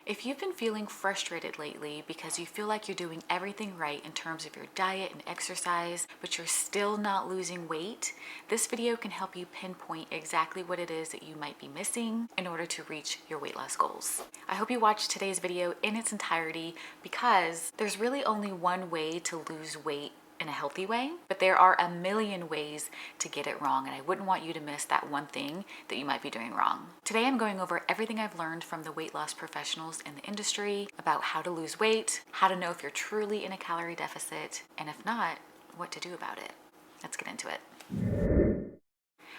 If you've been feeling frustrated lately because you feel like you're doing everything right in terms of your diet and exercise, but you're still not losing weight, this video can help you pinpoint exactly what it is that you might be missing in order to reach your weight loss goals. I hope you watch today's video in its entirety because there's really only one way to lose weight in a healthy way, but there are a million ways to get it wrong, and I wouldn't want you to miss that one thing that you might be doing wrong. Today I'm going over everything I've learned from the weight loss professionals in the industry about how to lose weight, how to know if you're truly in a calorie deficit, and if not, what to do about it. Let's get into it.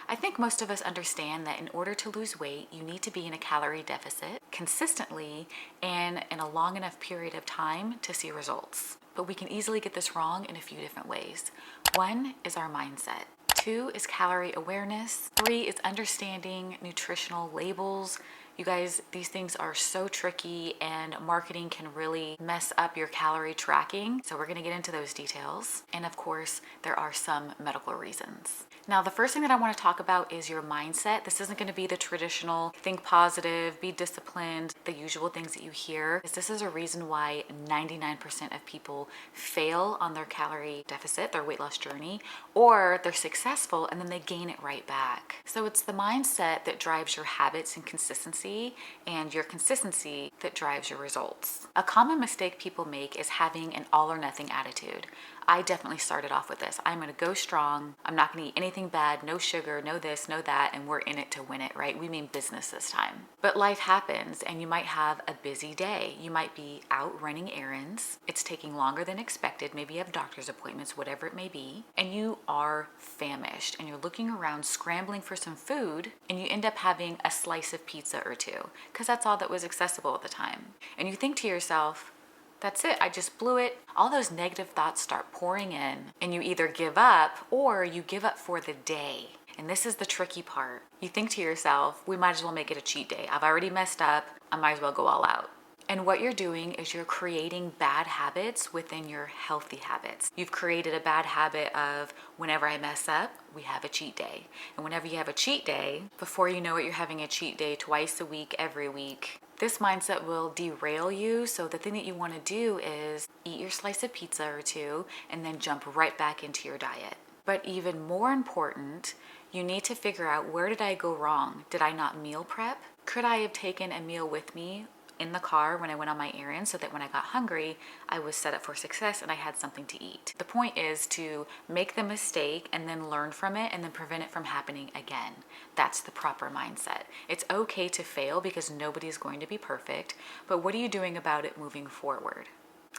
I think most of us understand that in order to lose weight, you need to be in a calorie deficit consistently and in a long enough period of time to see results. But we can easily get this wrong in a few different ways. One is our mindset. 2 is calorie awareness. 3 is understanding nutritional labels. You guys, these things are so tricky and marketing can really mess up your calorie tracking. So we're gonna get into those details. And of course, there are some medical reasons. Now, the first thing that I want to talk about is your mindset. This isn't going to be the traditional think positive, be disciplined, the usual things that you hear. This is a reason why 99% of people fail on their calorie deficit, their weight loss journey, or they're successful and then they gain it right back. So it's the mindset that drives your habits and consistency, and your consistency that drives your results. A common mistake people make is having an all or nothing attitude. I definitely started off with this. I'm gonna go strong. I'm not gonna eat anything bad, no sugar, no this, no that, and we're in it to win it, right? We mean business this time. But life happens and you might have a busy day. You might be out running errands. It's taking longer than expected. Maybe you have doctor's appointments, whatever it may be, and you are famished and you're looking around scrambling for some food, and you end up having a slice of pizza or two because that's all that was accessible at the time. And you think to yourself, that's it, I just blew it. All those negative thoughts start pouring in, and you either give up or you give up for the day. And this is the tricky part. You think to yourself, we might as well make it a cheat day. I've already messed up, I might as well go all out. And what you're doing is you're creating bad habits within your healthy habits. You've created a bad habit of whenever I mess up, we have a cheat day. And whenever you have a cheat day, before you know it, you're having a cheat day twice a week, every week. This mindset will derail you. So the thing that you want to do is eat your slice of pizza or two and then jump right back into your diet. But even more important, you need to figure out, where did I go wrong? Did I not meal prep? Could I have taken a meal with me in the car when I went on my errands so that when I got hungry, I was set up for success and I had something to eat? The point is to make the mistake and then learn from it and then prevent it from happening again. That's the proper mindset. It's okay to fail because nobody's going to be perfect, but what are you doing about it moving forward?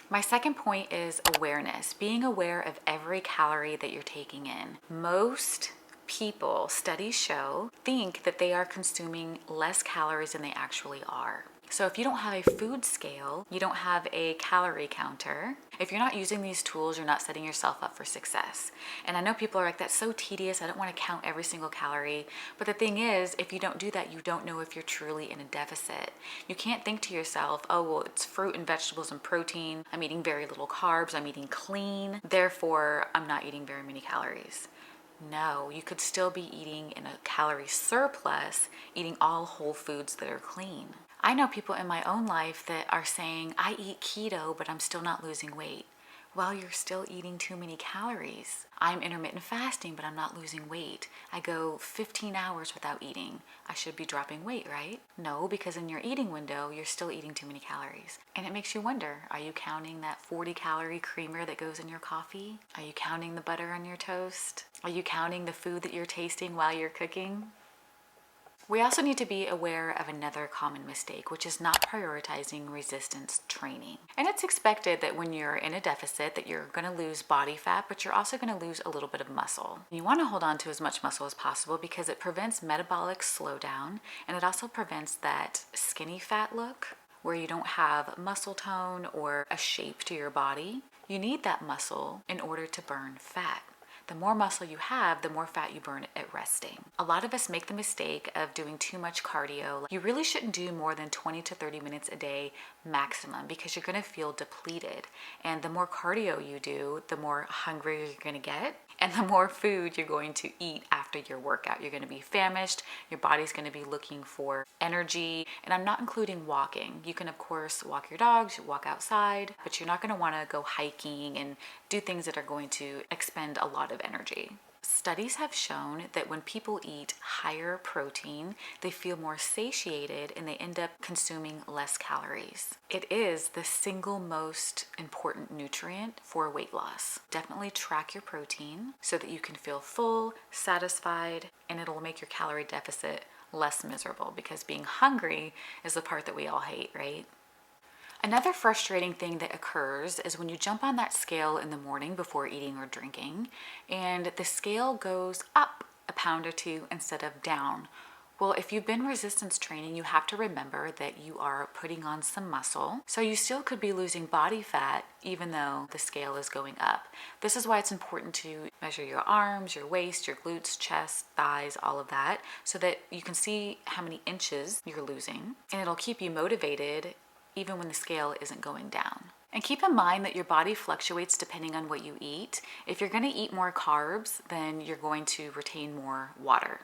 My second point is awareness, being aware of every calorie that you're taking in. Most people, studies show, think that they are consuming less calories than they actually are. So if you don't have a food scale, you don't have a calorie counter, if you're not using these tools, you're not setting yourself up for success. And I know people are like, that's so tedious, I don't want to count every single calorie. But the thing is, if you don't do that, you don't know if you're truly in a deficit. You can't think to yourself, oh, well, it's fruit and vegetables and protein. I'm eating very little carbs. I'm eating clean. Therefore, I'm not eating very many calories. No, you could still be eating in a calorie surplus, eating all whole foods that are clean. I know people in my own life that are saying, I eat keto, but I'm still not losing weight. Well, you're still eating too many calories. I'm intermittent fasting, but I'm not losing weight. I go 15 hours without eating. I should be dropping weight, right? No, because in your eating window, you're still eating too many calories. And it makes you wonder, are you counting that 40-calorie creamer that goes in your coffee? Are you counting the butter on your toast? Are you counting the food that you're tasting while you're cooking? We also need to be aware of another common mistake, which is not prioritizing resistance training. And it's expected that when you're in a deficit that you're going to lose body fat, but you're also going to lose a little bit of muscle. You want to hold on to as much muscle as possible because it prevents metabolic slowdown, and it also prevents that skinny fat look where you don't have muscle tone or a shape to your body. You need that muscle in order to burn fat. The more muscle you have, the more fat you burn at resting. A lot of us make the mistake of doing too much cardio. You really shouldn't do more than 20 to 30 minutes a day maximum, because you're gonna feel depleted. And the more cardio you do, the more hungry you're gonna get, and the more food you're going to eat after your workout. You're gonna be famished, your body's gonna be looking for energy, and I'm not including walking. You can of course walk your dogs, walk outside, but you're not gonna wanna go hiking and do things that are going to expend a lot of energy. Studies have shown that when people eat higher protein, they feel more satiated and they end up consuming less calories. It is the single most important nutrient for weight loss. Definitely track your protein so that you can feel full, satisfied, and it'll make your calorie deficit less miserable, because being hungry is the part that we all hate, right? Another frustrating thing that occurs is when you jump on that scale in the morning before eating or drinking, and the scale goes up a pound or two instead of down. Well, if you've been resistance training, you have to remember that you are putting on some muscle. So you still could be losing body fat even though the scale is going up. This is why it's important to measure your arms, your waist, your glutes, chest, thighs, all of that, so that you can see how many inches you're losing, and it'll keep you motivated even when the scale isn't going down. And keep in mind that your body fluctuates depending on what you eat. If you're gonna eat more carbs, then you're going to retain more water.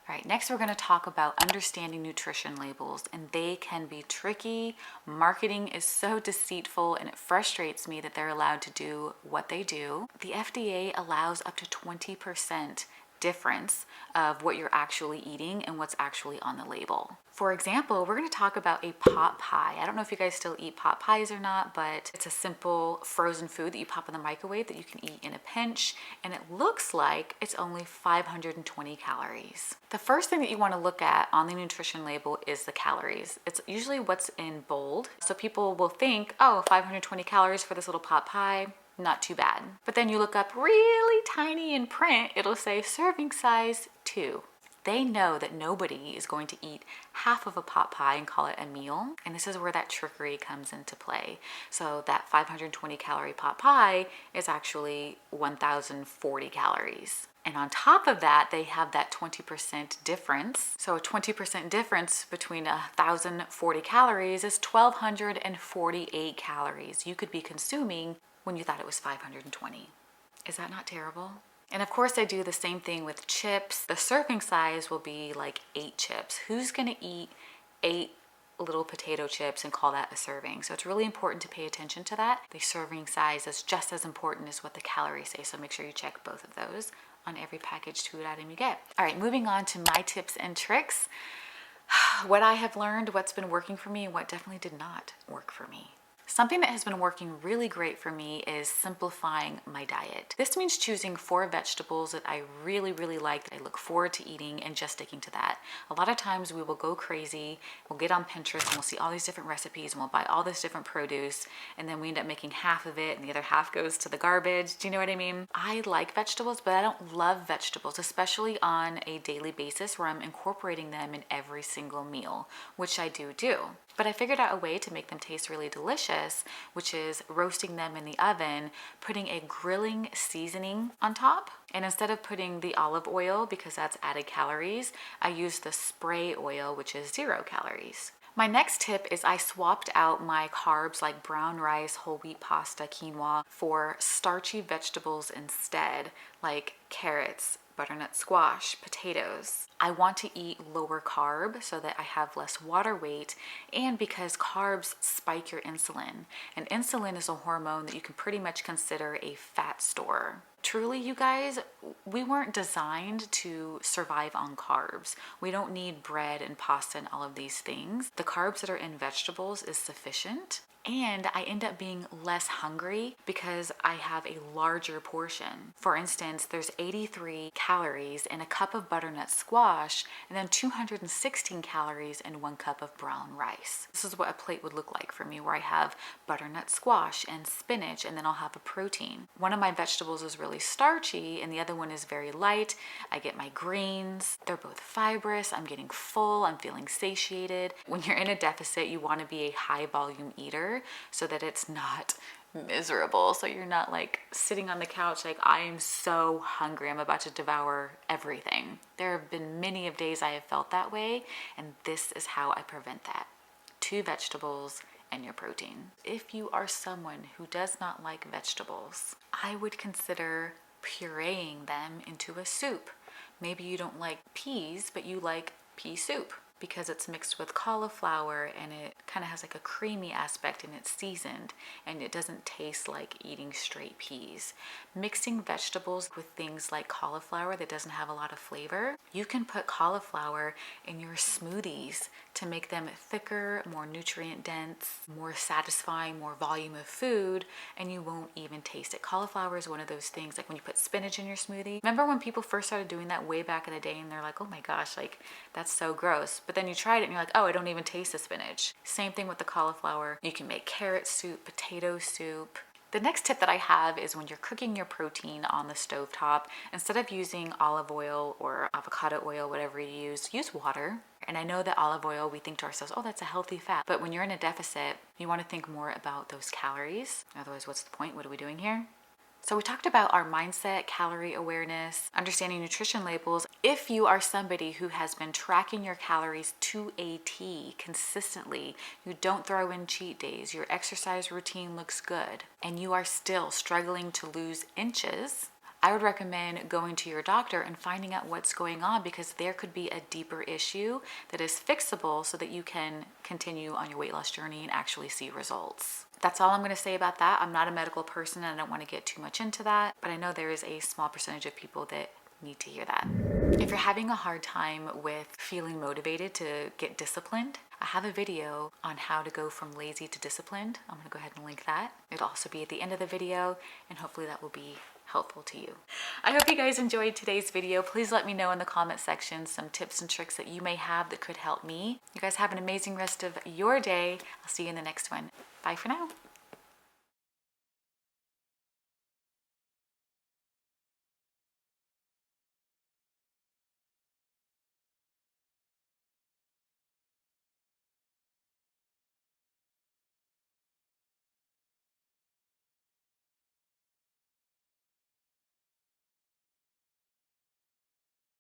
All right, next we're gonna talk about understanding nutrition labels, and they can be tricky. Marketing is so deceitful, and it frustrates me that they're allowed to do what they do. The FDA allows up to 20% difference of what you're actually eating and what's actually on the label. For example, we're going to talk about a pot pie. I don't know if you guys still eat pot pies or not, but it's a simple frozen food that you pop in the microwave that you can eat in a pinch, and it looks like it's only 520 calories. The first thing that you want to look at on the nutrition label is the calories. It's usually what's in bold. So people will think, oh, 520 calories for this little pot pie, not too bad. But then you look up really tiny in print, it'll say serving size 2. They know that nobody is going to eat half of a pot pie and call it a meal. And this is where that trickery comes into play. So that 520 calorie pot pie is actually 1,040 calories. And on top of that, they have that 20% difference. So a 20% difference between 1,040 calories is 1,248 calories you could be consuming when you thought it was 520. Is that not terrible? And of course I do the same thing with chips. The serving size will be like 8 chips. Who's gonna eat 8 little potato chips and call that a serving? So it's really important to pay attention to that. The serving size is just as important as what the calories say. So make sure you check both of those on every packaged food item you get. All right, moving on to my tips and tricks. What I have learned, what's been working for me, and what definitely did not work for me. Something that has been working really great for me is simplifying my diet. This means choosing 4 vegetables that I really like, that I look forward to eating, and just sticking to that. A lot of times we will go crazy, we'll get on Pinterest and we'll see all these different recipes and we'll buy all this different produce, and then we end up making half of it and the other half goes to the garbage. Do you know what I mean? I like vegetables, but I don't love vegetables, especially on a daily basis where I'm incorporating them in every single meal, which I do. But I figured out a way to make them taste really delicious, which is roasting them in the oven, putting a grilling seasoning on top. And instead of putting the olive oil, because that's added calories, I use the spray oil, which is 0 calories. My next tip is I swapped out my carbs like brown rice, whole wheat pasta, quinoa for starchy vegetables instead, like carrots, butternut squash, potatoes. I want to eat lower carb so that I have less water weight, and because carbs spike your insulin. And insulin is a hormone that you can pretty much consider a fat store. Truly, you guys, we weren't designed to survive on carbs. We don't need bread and pasta and all of these things. The carbs that are in vegetables is sufficient. And I end up being less hungry because I have a larger portion. For instance, there's 83 calories in a cup of butternut squash, and then 216 calories in 1 cup of brown rice. This is what a plate would look like for me, where I have butternut squash and spinach, and then I'll have a protein. One of my vegetables is really starchy and the other one is very light. I get my greens. They're both fibrous. I'm getting full. I'm feeling satiated. When you're in a deficit, you want to be a high volume eater. together so that it's not miserable. So you're not like sitting on the couch like, I am so hungry, I'm about to devour everything. There have been many of days I have felt that way, and this is how I prevent that. 2 vegetables and your protein. If you are someone who does not like vegetables, I would consider pureeing them into a soup. Maybe you don't like peas, but you like pea soup because it's mixed with cauliflower and it kind of has like a creamy aspect and it's seasoned and it doesn't taste like eating straight peas. Mixing vegetables with things like cauliflower that doesn't have a lot of flavor, you can put cauliflower in your smoothies to make them thicker, more nutrient dense, more satisfying, more volume of food, and you won't even taste it. Cauliflower is one of those things, like when you put spinach in your smoothie. Remember when people first started doing that way back in the day and they're like, oh my gosh, like that's so gross. But then you tried it and you're like, oh, I don't even taste the spinach. Same thing with the cauliflower. You can make carrot soup, potato soup. The next tip that I have is when you're cooking your protein on the stovetop, instead of using olive oil or avocado oil, whatever you use water. And I know that olive oil, we think to ourselves, oh, that's a healthy fat. But when you're in a deficit, you want to think more about those calories. Otherwise, what's the point? What are we doing here? So we talked about our mindset, calorie awareness, understanding nutrition labels. If you are somebody who has been tracking your calories to a T consistently, you don't throw in cheat days, your exercise routine looks good, and you are still struggling to lose inches, I would recommend going to your doctor and finding out what's going on, because there could be a deeper issue that is fixable so that you can continue on your weight loss journey and actually see results. That's all I'm going to say about that. I'm not a medical person and I don't want to get too much into that, but I know there is a small percentage of people that need to hear that. If you're having a hard time with feeling motivated to get disciplined, I have a video on how to go from lazy to disciplined. I'm going to go ahead and link that. It'll also be at the end of the video, and hopefully that will be helpful to you. I hope you guys enjoyed today's video. Please let me know in the comment section some tips and tricks that you may have that could help me. You guys have an amazing rest of your day. I'll see you in the next one. Bye for now.